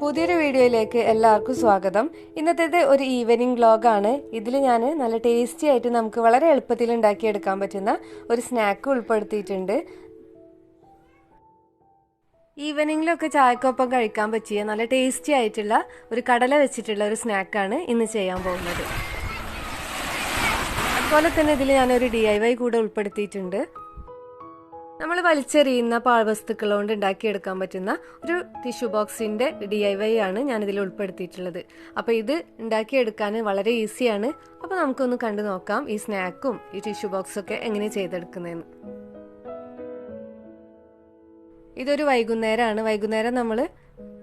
പുതിയൊരു വീഡിയോയിലേക്ക് എല്ലാവർക്കും സ്വാഗതം. ഇന്നത്തെ ഒരു ഈവനിങ് വ്ലോഗാണ്. ഇതിൽ ഞാൻ നല്ല ടേസ്റ്റി ആയിട്ട് നമുക്ക് വളരെ എളുപ്പത്തിൽ ഉണ്ടാക്കിയെടുക്കാൻ പറ്റുന്ന ഒരു സ്നാക്ക് ഉൾപ്പെടുത്തിയിട്ടുണ്ട്. ഈവനിങ്ങിലൊക്കെ ചായക്കൊപ്പം കഴിക്കാൻ പറ്റിയ നല്ല ടേസ്റ്റി ആയിട്ടുള്ള ഒരു കടല വെച്ചിട്ടുള്ള ഒരു സ്നാക്കാണ് ഇന്ന് ചെയ്യാൻ പോകുന്നത്. അതുപോലെ തന്നെ ഇതിൽ ഞാനൊരു DIY കൂടെ ഉൾപ്പെടുത്തിയിട്ടുണ്ട്. നമ്മൾ വലിച്ചെറിയുന്ന പാഴ്വസ്തുക്കൾ കൊണ്ട് ഉണ്ടാക്കിയെടുക്കാൻ പറ്റുന്ന ഒരു ടിഷ്യൂ ബോക്സിൻ്റെ DIY ആണ് ഞാനിതിൽ ഉൾപ്പെടുത്തിയിട്ടുള്ളത്. അപ്പോൾ ഇത് ഉണ്ടാക്കിയെടുക്കാൻ വളരെ ഈസിയാണ്. അപ്പോൾ നമുക്കൊന്ന് കണ്ടു നോക്കാം ഈ സ്നാക്കും ഈ ടിഷ്യൂ ബോക്സൊക്കെ എങ്ങനെ ചെയ്തെടുക്കുന്നതെന്ന്. ഇതൊരു വൈകുന്നേരമാണ്. വൈകുന്നേരം നമ്മൾ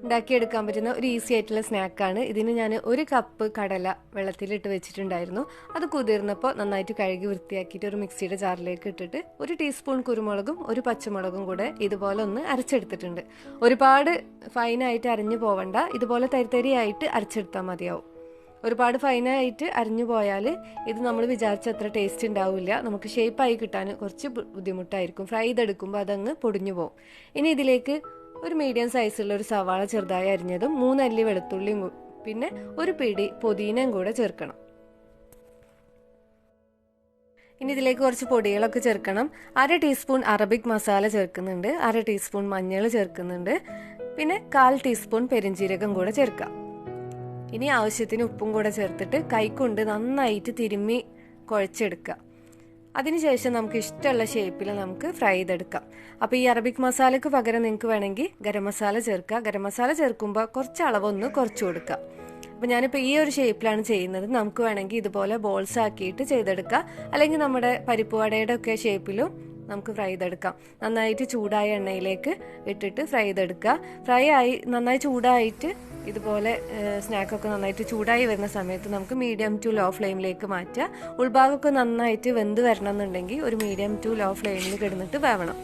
ഉണ്ടാക്കിയെടുക്കാൻ പറ്റുന്ന ഒരു ഈസി ആയിട്ടുള്ള സ്നാക്കാണ്. ഇതിന് ഞാൻ 1 കപ്പ് കടല വെള്ളത്തിലിട്ട് വെച്ചിട്ടുണ്ടായിരുന്നു. അത് കുതിർന്നപ്പോൾ നന്നായിട്ട് കഴുകി വൃത്തിയാക്കിയിട്ട് ഒരു മിക്സിയുടെ ജാറിലേക്ക് ഇട്ടിട്ട് 1 ടീസ്പൂൺ കുരുമുളകും 1 പച്ചമുളകും കൂടെ ഇതുപോലെ ഒന്ന് അരച്ചെടുത്തിട്ടുണ്ട്. ഒരുപാട് ഫൈനായിട്ട് അരഞ്ഞു പോവണ്ട, ഇതുപോലെ തരിതരിയായിട്ട് അരച്ചെടുത്താൽ മതിയാവും. ഒരുപാട് ഫൈനായിട്ട് അരിഞ്ഞു പോയാൽ ഇത് നമ്മൾ വിചാരിച്ചത്ര ടേസ്റ്റ് ഉണ്ടാവില്ല. നമുക്ക് ഷേപ്പായി കിട്ടാൻ കുറച്ച് ബുദ്ധിമുട്ടായിരിക്കും. ഫ്രൈ ചെയ്തെടുക്കുമ്പോൾ അതങ്ങ് പൊടിഞ്ഞു പോകും. ഇനി ഇതിലേക്ക് ഒരു മീഡിയം സൈസുള്ള ഒരു സവാള ചെറുതായി അരിഞ്ഞതും 3 അല്ലി വെളുത്തുള്ളിയും പിന്നെ 1 പിടി പുതിനയും കൂടെ ചേർക്കണം. ഇനി ഇതിലേക്ക് കുറച്ച് പൊടികളൊക്കെ ചേർക്കണം. 1/2 ടീസ്പൂൺ അറബിക് മസാല ചേർക്കുന്നുണ്ട്, 1/2 ടീസ്പൂൺ മഞ്ഞൾ ചേർക്കുന്നുണ്ട്, പിന്നെ 1/4 ടീസ്പൂൺ പെരിഞ്ജീരകം കൂടെ ചേർക്കാം. ഇനി ആവശ്യത്തിന് ഉപ്പും കൂടെ ചേർത്തിട്ട് കൈകൊണ്ട് നന്നായിട്ട് തിരുമ്മി കുഴച്ചെടുക്കുക. അതിനുശേഷം നമുക്ക് ഇഷ്ടമുള്ള ഷേപ്പിൽ നമുക്ക് ഫ്രൈ ചെയ്തെടുക്കാം. അപ്പോൾ ഈ അറബിക് മസാലയ്ക്ക് പകരം നിങ്ങൾക്ക് വേണമെങ്കിൽ ഗരം മസാല ചേർക്കുക. ഗരം മസാല ചേർക്കുമ്പോൾ കുറച്ച് അളവൊന്ന് കുറച്ച് കൊടുക്കുക. അപ്പോൾ ഞാനിപ്പോൾ ഈ ഒരു ഷേപ്പിലാണ് ചെയ്യുന്നത്. നമുക്ക് വേണമെങ്കിൽ ഇതുപോലെ ബോൾസ് ആക്കിയിട്ട് ചെയ്തെടുക്കാം, അല്ലെങ്കിൽ നമ്മുടെ പരിപ്പ് വടയുടെ ഒക്കെ ഷേപ്പിലും നമുക്ക് ഫ്രൈ ചെയ്തെടുക്കാം. നന്നായിട്ട് ചൂടായ എണ്ണയിലേക്ക് ഇട്ടിട്ട് ഫ്രൈ ചെയ്തെടുക്കുക. നന്നായി ചൂടായിട്ട് ഇതുപോലെ സ്നാക്കൊക്കെ നന്നായിട്ട് ചൂടായി വരുന്ന സമയത്ത് നമുക്ക് മീഡിയം ടു ലോ ഫ്ലെയിമിലേക്ക് മാറ്റുക. ഉൾഭാഗമൊക്കെ നന്നായിട്ട് വെന്ത് വരണം എന്നുണ്ടെങ്കിൽ ഒരു മീഡിയം ടു ലോ ഫ്ലെയിമിൽ കിടന്നിട്ട് വേവണം.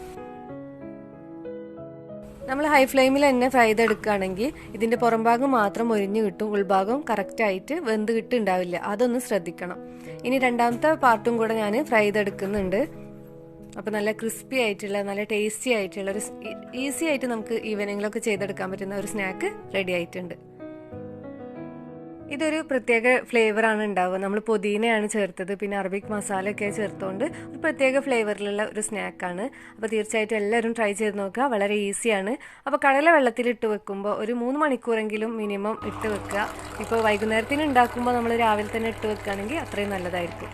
നമ്മൾ ഹൈ ഫ്ലെയിമിൽ തന്നെ ഫ്രൈ ചെയ്തെടുക്കുകയാണെങ്കിൽ ഇതിൻ്റെ പുറംഭാഗം മാത്രം ഒരിഞ്ഞു കിട്ടും, ഉൾഭാഗം കറക്റ്റായിട്ട് വെന്ത് കിട്ടുണ്ടാവില്ല. അതൊന്ന് ശ്രദ്ധിക്കണം. ഇനി രണ്ടാമത്തെ പാർട്ടും കൂടെ ഞാൻ ഫ്രൈ ചെയ്തെടുക്കുന്നുണ്ട്. അപ്പോൾ നല്ല ക്രിസ്പി ആയിട്ടുള്ള നല്ല ടേസ്റ്റി ആയിട്ടുള്ള ഒരു ഈസി ആയിട്ട് നമുക്ക് ഈവനിങ്ങിലൊക്കെ ചെയ്തെടുക്കാൻ പറ്റുന്ന ഒരു സ്നാക്ക് റെഡി ആയിട്ടുണ്ട്. ഇതൊരു പ്രത്യേക ഫ്ലേവറാണ് ഉണ്ടാവുക. നമ്മൾ പുതിനയാണ് ചേർത്തത്, പിന്നെ അറബിക് മസാലയൊക്കെ ചേർത്തുകൊണ്ട് ഒരു പ്രത്യേക ഫ്ലേവറിലുള്ള ഒരു സ്നാക്കാണ്. അപ്പോൾ തീർച്ചയായിട്ടും എല്ലാവരും ട്രൈ ചെയ്ത് നോക്കുക. വളരെ ഈസിയാണ്. അപ്പോൾ കടല വെള്ളത്തിലിട്ട് വെക്കുമ്പോൾ ഒരു 3 മണിക്കൂറെങ്കിലും മിനിമം ഇട്ട് വെക്കുക. ഇപ്പോൾ വൈകുന്നേരത്തിന് ഉണ്ടാക്കുമ്പോൾ നമ്മൾ രാവിലെ തന്നെ ഇട്ട് വെക്കുകയാണെങ്കിൽ അത്രയും നല്ലതായിരിക്കും.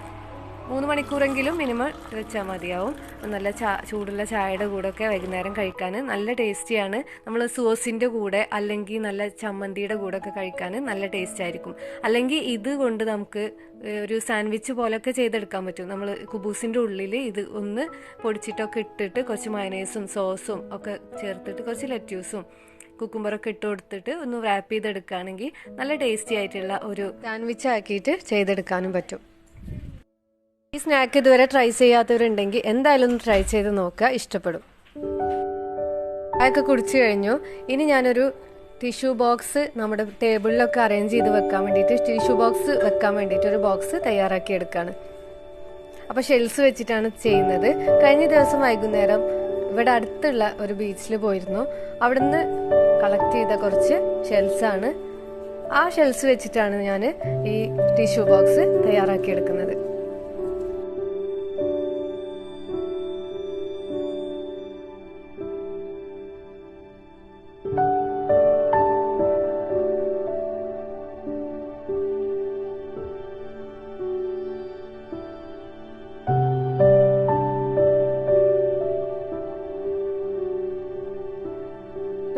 3 മണിക്കൂറെങ്കിലും മിനിമം വെച്ചാൽ മതിയാവും. നല്ല ചൂടുള്ള ചായയുടെ കൂടെ ഒക്കെ വൈകുന്നേരം കഴിക്കാൻ നല്ല ടേസ്റ്റിയാണ്. നമ്മൾ സോസിൻ്റെ കൂടെ അല്ലെങ്കിൽ നല്ല ചമ്മന്തിയുടെ കൂടെ ഒക്കെ കഴിക്കാൻ നല്ല ടേസ്റ്റ് ആയിരിക്കും. അല്ലെങ്കിൽ ഇത് കൊണ്ട് നമുക്ക് ഒരു സാൻഡ്വിച്ച് പോലൊക്കെ ചെയ്തെടുക്കാൻ പറ്റും. നമ്മൾ കുബൂസിൻ്റെ ഉള്ളിൽ ഇത് ഒന്ന് പൊടിച്ചിട്ടൊക്കെ ഇട്ടിട്ട് കുറച്ച് മയണൈസും സോസും ഒക്കെ ചേർത്തിട്ട് കുറച്ച് ലെറ്റ്യൂസും കുക്കുംബറൊക്കെ ഇട്ട് കൊടുത്തിട്ട് ഒന്ന് റാപ്പ് ചെയ്തെടുക്കുകയാണെങ്കിൽ നല്ല ടേസ്റ്റി ആയിട്ടുള്ള ഒരു സാൻഡ്വിച്ച് ആക്കിയിട്ട് ചെയ്തെടുക്കാനും പറ്റും. ഈ സ്നാക്ക് ഇതുവരെ ട്രൈ ചെയ്യാത്തവരുണ്ടെങ്കിൽ എന്തായാലും ഒന്ന് ട്രൈ ചെയ്ത് നോക്കുക, ഇഷ്ടപ്പെടും. അതൊക്കെ കുടിച്ചു കഴിഞ്ഞു. ഇനി ഞാനൊരു ടിഷ്യൂ ബോക്സ് നമ്മുടെ ടേബിളിലൊക്കെ അറേഞ്ച് ചെയ്ത് വെക്കാൻ വേണ്ടിയിട്ട് ടിഷ്യൂ ബോക്സ് വെക്കാൻ വേണ്ടിയിട്ട് ഒരു ബോക്സ് തയ്യാറാക്കി എടുക്കുകയാണ്. അപ്പോൾ ഷെൽസ് വെച്ചിട്ടാണ് ചെയ്യുന്നത്. കഴിഞ്ഞ ദിവസം വൈകുന്നേരം ഇവിടെ അടുത്തുള്ള ഒരു ബീച്ചിൽ പോയിരുന്നു. അവിടുന്ന് കളക്ട് ചെയ്ത കുറച്ച് ഷെൽസാണ്. ആ ഷെൽസ് വെച്ചിട്ടാണ് ഞാൻ ഈ ടിഷ്യൂ ബോക്സ് തയ്യാറാക്കി എടുക്കുന്നത്.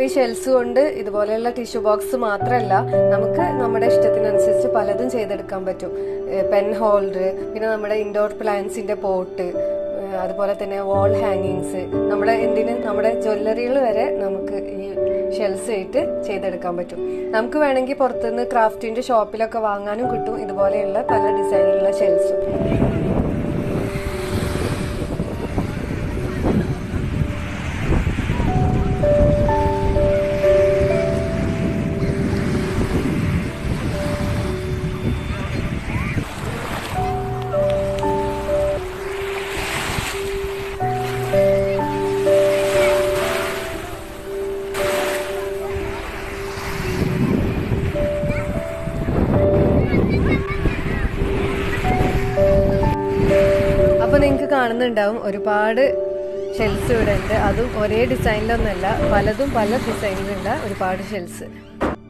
ഈ ഷെൽസ് കൊണ്ട് ഇതുപോലെയുള്ള ടിഷ്യൂ ബോക്സ് മാത്രമല്ല നമുക്ക് നമ്മുടെ ഇഷ്ടത്തിനനുസരിച്ച് പലതും ചെയ്തെടുക്കാൻ പറ്റും. പെൻ ഹോൾഡർ, പിന്നെ നമ്മുടെ ഇൻഡോർ പ്ലാന്റ്സിന്റെ പോട്ട്, അതുപോലെ തന്നെ വാൾ ഹാങ്ങിങ്സ്, നമ്മുടെ ജ്വല്ലറികൾ വരെ നമുക്ക് ഈ ഷെൽസ് ആയിട്ട് ചെയ്തെടുക്കാൻ പറ്റും. നമുക്ക് വേണമെങ്കിൽ പുറത്തുനിന്ന് ക്രാഫ്റ്റിന്റെ ഷോപ്പിലൊക്കെ വാങ്ങാനും കിട്ടും ഇതുപോലെയുള്ള പല ഡിസൈനിലുള്ള ഷെൽസും. കാണുന്നുണ്ടാവും ഒരുപാട് ഷെൽസ് ഇവിടെ ഉണ്ട്. അതും ഒരേ ഡിസൈനിലൊന്നല്ല, പലതും പല ഡിസൈനിലുള്ള ഒരുപാട് ഷെൽസ്.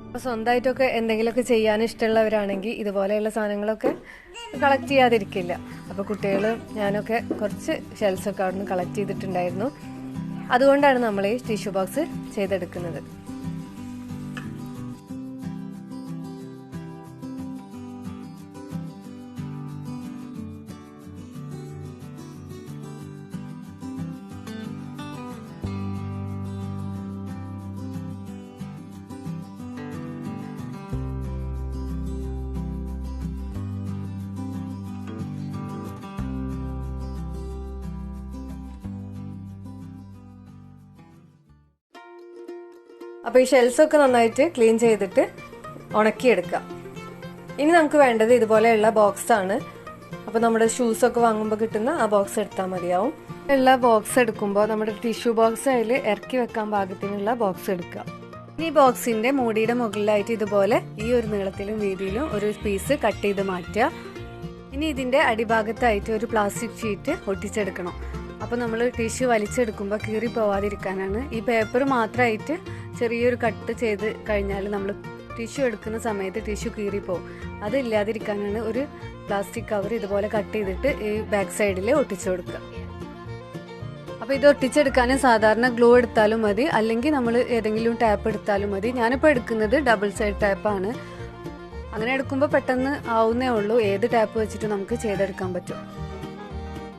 അപ്പോൾ സ്വന്തമായിട്ടൊക്കെ എന്തെങ്കിലുമൊക്കെ ചെയ്യാൻ ഇഷ്ടമുള്ളവരാണെങ്കിൽ ഇതുപോലെയുള്ള സാധനങ്ങളൊക്കെ കളക്ട് ചെയ്യാതിരിക്കില്ല. അപ്പോൾ കുട്ടികൾ ഞാനൊക്കെ കുറച്ച് ഷെൽസൊക്കെ അവിടെ നിന്ന് കളക്ട് ചെയ്തിട്ടുണ്ടായിരുന്നു. അതുകൊണ്ടാണ് നമ്മൾ ഈ ടിഷ്യൂ ബോക്സ് ചെയ്തെടുക്കുന്നത്. അപ്പോൾ ഈ ഷെൽസൊക്കെ നന്നായിട്ട് ക്ലീൻ ചെയ്തിട്ട് ഉണക്കിയെടുക്കാം. ഇനി നമുക്ക് വേണ്ടത് ഇതുപോലെയുള്ള ബോക്സാണ്. അപ്പോൾ നമ്മുടെ ഷൂസൊക്കെ വാങ്ങുമ്പോൾ കിട്ടുന്ന ആ ബോക്സ് എടുത്താൽ മതിയാവും. ഉള്ള ബോക്സ് എടുക്കുമ്പോൾ നമ്മുടെ ടിഷ്യൂ ബോക്സ് അതിൽ ഇറക്കി വെക്കാൻ പാകത്തിനുള്ള ബോക്സ് എടുക്കുക. ഇനി ബോക്സിന്റെ മൂടിയുടെ മുകളിലായിട്ട് ഇതുപോലെ ഈ ഒരു നീളത്തിലും വീതിയിലും ഒരു പീസ് കട്ട് ചെയ്ത് മാറ്റുക. ഇനി ഇതിന്റെ അടിഭാഗത്തായിട്ട് ഒരു പ്ലാസ്റ്റിക് ഷീറ്റ് ഒട്ടിച്ചെടുക്കണം. അപ്പോൾ നമ്മൾ ടിഷ്യൂ വലിച്ചെടുക്കുമ്പോൾ കീറി പോവാതിരിക്കാനാണ്. ഈ പേപ്പർ മാത്രമായിട്ട് ചെറിയൊരു കട്ട് ചെയ്ത് കഴിഞ്ഞാൽ നമ്മൾ ടിഷ്യൂ എടുക്കുന്ന സമയത്ത് ടിഷ്യൂ കീറിപ്പോവും. അതില്ലാതിരിക്കാനാണ് ഒരു പ്ലാസ്റ്റിക് കവർ ഇതുപോലെ കട്ട് ചെയ്തിട്ട് ഈ ബാക്ക് സൈഡിൽ ഒട്ടിച്ചു കൊടുക്കുക. അപ്പോൾ ഇത് ഒട്ടിച്ചെടുക്കാൻ സാധാരണ ഗ്ലൂ എടുത്താലും മതി, അല്ലെങ്കിൽ നമ്മൾ ഏതെങ്കിലും ടാപ്പ് എടുത്താലും മതി. ഞാനിപ്പോൾ എടുക്കുന്നത് ഡബിൾ സൈഡ് ടാപ്പാണ്. അങ്ങനെ എടുക്കുമ്പോൾ പെട്ടെന്ന് ആവുന്നേ ഉള്ളൂ. ഏത് ടാപ്പ് വെച്ചിട്ട് നമുക്ക് ചെയ്തെടുക്കാൻ പറ്റും.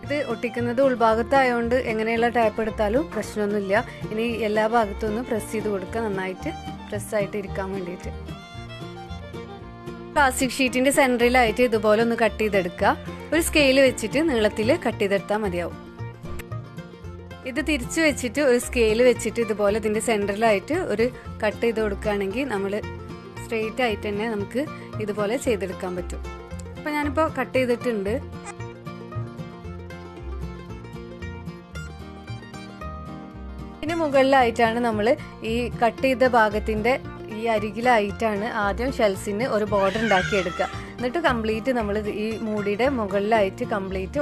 ഇത് ഒട്ടിക്കുന്നത് ഉൾഭാഗത്തായതുകൊണ്ട് എങ്ങനെയുള്ള ടാപ്പ് എടുത്താലും പ്രശ്നമൊന്നുമില്ല. ഇനി എല്ലാ ഭാഗത്തും ഒന്ന് പ്രസ് ചെയ്ത് കൊടുക്കുക, നന്നായിട്ട് പ്രസ്സായിട്ട് ഇരിക്കാൻ വേണ്ടിയിട്ട്. പ്ലാസ്റ്റിക് ഷീറ്റിന്റെ സെൻറ്ററിലായിട്ട് ഇതുപോലെ ഒന്ന് കട്ട് ചെയ്തെടുക്കുക. ഒരു സ്കെയിൽ വെച്ചിട്ട് നീളത്തിൽ കട്ട് ചെയ്തെടുത്താൽ മതിയാവും. ഇത് തിരിച്ചു വെച്ചിട്ട് ഒരു സ്കെയിൽ വെച്ചിട്ട് ഇതുപോലെ ഇതിന്റെ സെൻറ്ററിലായിട്ട് ഒരു കട്ട് ചെയ്ത് കൊടുക്കുകയാണെങ്കിൽ നമ്മൾ സ്ട്രെയിറ്റ് ആയിട്ട് തന്നെ നമുക്ക് ഇതുപോലെ ചെയ്തെടുക്കാൻ പറ്റും. അപ്പോൾ ഞാനിപ്പോൾ കട്ട് ചെയ്തിട്ടുണ്ട്. ഇതിന് മുകളിലായിട്ടാണ് നമ്മൾ ഈ കട്ട് ചെയ്ത ഭാഗത്തിന്റെ ഈ അരികിലായിട്ടാണ് ആദ്യം ഷെൽസിന് ഒരു ബോർഡർ ഉണ്ടാക്കിയെടുക്കുക. എന്നിട്ട് കംപ്ലീറ്റ് നമ്മൾ ഈ മൂടിയുടെ മുകളിലായിട്ട് കംപ്ലീറ്റ്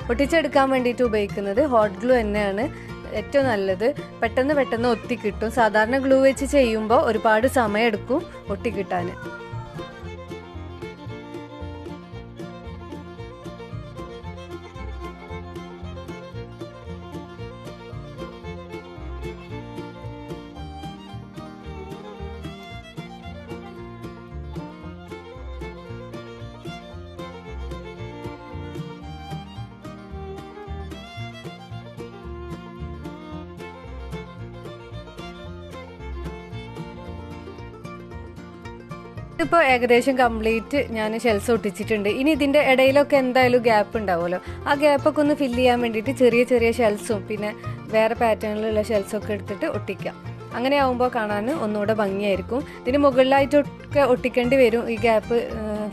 ഒട്ടിച്ചെടുക്കാൻ വേണ്ടിയിട്ട് ഉപയോഗിക്കുന്നത് ഹോട്ട് ഗ്ലൂ തന്നെയാണ് ഏറ്റവും നല്ലത്. പെട്ടെന്ന് ഒട്ടി കിട്ടും. സാധാരണ ഗ്ലൂ വെച്ച് ചെയ്യുമ്പോൾ ഒരുപാട് സമയം എടുക്കും ഒട്ടിക്കിട്ടാൻ. ഇപ്പോൾ ഏകദേശം കംപ്ലീറ്റ് ഞാൻ ഷെൽസ് ഒട്ടിച്ചിട്ടുണ്ട്. ഇനി ഇതിന്റെ ഇടയിലൊക്കെ എന്തായാലും ഗ്യാപ്പ് ഉണ്ടാവുമല്ലോ. ആ ഗ്യാപ്പൊക്കെ ഒന്ന് ഫില്ല് ചെയ്യാൻ വേണ്ടിയിട്ട് ചെറിയ ഷെൽസും പിന്നെ വേറെ പാറ്റേണിലുള്ള ഷെൽസൊക്കെ എടുത്തിട്ട് ഒട്ടിക്കാം. അങ്ങനെ ആവുമ്പോൾ കാണാൻ ഒന്നുകൂടെ ഭംഗിയായിരിക്കും. ഇതിന് മുകളിലായിട്ടൊക്കെ ഒട്ടിക്കേണ്ടി വരും ഈ ഗ്യാപ്പ്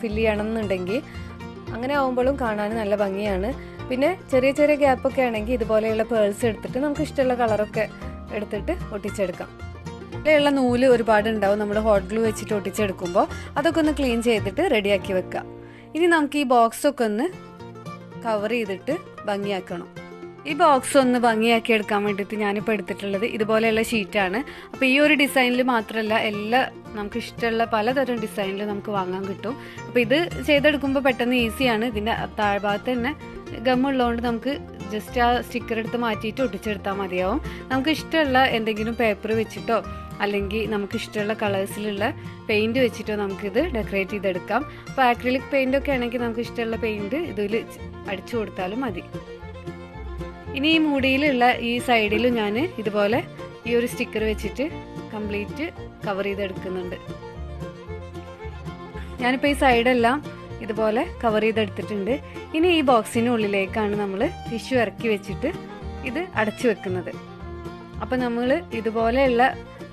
ഫില്ല് ചെയ്യണം എന്നുണ്ടെങ്കിൽ. അങ്ങനെ ആവുമ്പോഴും കാണാൻ നല്ല ഭംഗിയാണ്. പിന്നെ ചെറിയ ഗ്യാപ്പൊക്കെ ആണെങ്കിൽ ഇതുപോലെയുള്ള പേൾസ് എടുത്തിട്ട് നമുക്ക് ഇഷ്ടമുള്ള കളറൊക്കെ എടുത്തിട്ട് ഒട്ടിച്ചെടുക്കാം. ഇതിലുള്ള നൂല് ഒരുപാട് ഉണ്ടാവും നമ്മൾ ഹോട്ട് ഗ്ലൂ വെച്ചിട്ട് ഒട്ടിച്ചെടുക്കുമ്പോൾ. അതൊക്കെ ഒന്ന് ക്ലീൻ ചെയ്തിട്ട് റെഡിയാക്കി വെക്കാം. ഇനി നമുക്ക് ഈ ബോക്സൊക്കെ ഒന്ന് കവർ ചെയ്തിട്ട് ഭംഗിയാക്കണം. ഈ ബോക്സ് ഒന്ന് ഭംഗിയാക്കി എടുക്കാൻ വേണ്ടിയിട്ട് ഞാനിപ്പോൾ എടുത്തിട്ടുള്ളത് ഇതുപോലെയുള്ള ഷീറ്റാണ്. അപ്പോൾ ഈ ഒരു ഡിസൈനിൽ മാത്രമല്ല, നമുക്ക് ഇഷ്ടമുള്ള പലതരം ഡിസൈനിൽ നമുക്ക് വാങ്ങാൻ കിട്ടും. അപ്പോൾ ഇത് ചെയ്തെടുക്കുമ്പോൾ പെട്ടെന്ന് ഈസിയാണ്. ഇതിൻ്റെ താഴ്ഭാഗത്ത് തന്നെ ഗമ്മുള്ളതുകൊണ്ട് നമുക്ക് ജസ്റ്റ് ആ സ്റ്റിക്കർ എടുത്ത് മാറ്റിയിട്ട് ഒട്ടിച്ചെടുത്താൽ മതിയാവും. നമുക്ക് ഇഷ്ടമുള്ള എന്തെങ്കിലും പേപ്പർ വെച്ചിട്ടോ അല്ലെങ്കിൽ നമുക്ക് ഇഷ്ടമുള്ള കളേഴ്സിലുള്ള പെയിൻറ് വെച്ചിട്ടോ നമുക്കിത് ഡെക്കറേറ്റ് ചെയ്തെടുക്കാം. അപ്പോൾ ആക്രിലിക് പെയിൻ്റ് ഒക്കെ ആണെങ്കിൽ നമുക്ക് ഇഷ്ടമുള്ള പെയിൻറ് ഇതിൽ അടിച്ചു കൊടുത്താലും മതി. ഇനി ഈ മൂടിയിലുള്ള ഈ സൈഡിലും ഞാൻ ഇതുപോലെ ഈ ഒരു സ്റ്റിക്കർ വെച്ചിട്ട് കംപ്ലീറ്റ് കവർ ചെയ്തെടുക്കുന്നുണ്ട്. ഞാനിപ്പോൾ ഈ സൈഡെല്ലാം ഇതുപോലെ കവർ ചെയ്തെടുത്തിട്ടുണ്ട്. ഇനി ഈ ബോക്സിനുള്ളിലേക്കാണ് നമ്മൾ ടിഷ്യൂ ഇറക്കി വെച്ചിട്ട് ഇത് അടച്ചു വെക്കുന്നത്. അപ്പോൾ നമ്മൾ ഇതുപോലെയുള്ള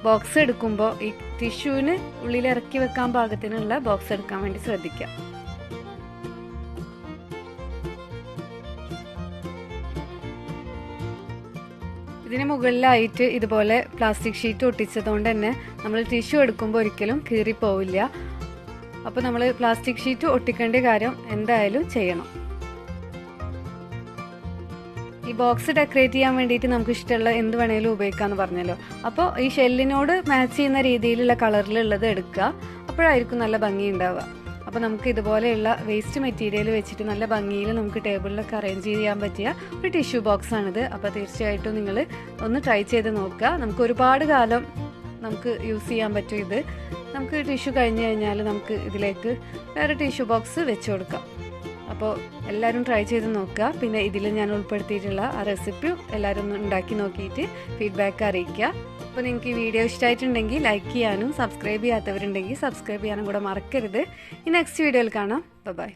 ബോക്സ് എടുക്കുമ്പോൾ ഈ ടിഷ്യൂവിന് ഉള്ളിൽ ഇറക്കി വെക്കാൻ പാകത്തിനുള്ള ബോക്സ് എടുക്കാൻ വേണ്ടി ശ്രദ്ധിക്കാം. ഇതിന് മുകളിലായിട്ട് ഇതുപോലെ പ്ലാസ്റ്റിക് ഷീറ്റ് ഒട്ടിച്ചതുകൊണ്ട് തന്നെ നമ്മൾ ടിഷ്യൂ എടുക്കുമ്പോൾ ഒരിക്കലും കീറിപ്പോവില്ല. അപ്പോൾ നമ്മൾ പ്ലാസ്റ്റിക് ഷീറ്റ് ഒട്ടിക്കേണ്ട കാര്യം എന്തായാലും ചെയ്യണം. ഈ ബോക്സ് ഡെക്കറേറ്റ് ചെയ്യാൻ വേണ്ടിയിട്ട് നമുക്ക് ഇഷ്ടമുള്ള എന്ത് വേണേലും ഉപയോഗിക്കാമെന്ന് പറഞ്ഞല്ലോ. അപ്പോൾ ഈ ഷെല്ലിനോട് മാച്ച് ചെയ്യുന്ന രീതിയിലുള്ള കളറിലുള്ളത് എടുക്കുക, അപ്പോഴായിരിക്കും നല്ല ഭംഗി ഉണ്ടാവുക. അപ്പോൾ നമുക്ക് ഇതുപോലെയുള്ള വേസ്റ്റ് മെറ്റീരിയൽ വെച്ചിട്ട് നല്ല ഭംഗിയിൽ നമുക്ക് ടേബിളിലൊക്കെ അറേഞ്ച് ചെയ്യാൻ പറ്റിയ ഒരു ടിഷ്യൂ ബോക്സാണിത്. അപ്പോൾ തീർച്ചയായിട്ടും നിങ്ങൾ ഒന്ന് ട്രൈ ചെയ്ത് നോക്കുക. നമുക്ക് ഒരുപാട് കാലം നമുക്ക് യൂസ് ചെയ്യാൻ പറ്റും ഇത്. നമുക്ക് ടിഷ്യൂ കഴിഞ്ഞ് കഴിഞ്ഞാൽ നമുക്ക് ഇതിലേക്ക് വേറെ ടിഷ്യൂ ബോക്സ് വെച്ച് കൊടുക്കാം. അപ്പോൾ എല്ലാവരും ട്രൈ ചെയ്ത് നോക്കുക. പിന്നെ ഇതിൽ ഞാൻ ഉൾപ്പെടുത്തിയിട്ടുള്ള ആ റെസിപ്പിയും എല്ലാവരും ഒന്ന് ഉണ്ടാക്കി നോക്കിയിട്ട് ഫീഡ്ബാക്ക് അറിയിക്കുക. അപ്പോൾ നിങ്ങൾക്ക് ഈ വീഡിയോ ഇഷ്ടമായിട്ടുണ്ടെങ്കിൽ ലൈക്ക് ചെയ്യാനും സബ്സ്ക്രൈബ് ചെയ്യാത്തവരുണ്ടെങ്കിൽ സബ്സ്ക്രൈബ് ചെയ്യാനും കൂടെ മറക്കരുത്. ഈ നെക്സ്റ്റ് വീഡിയോയിൽ കാണാം. ബൈ.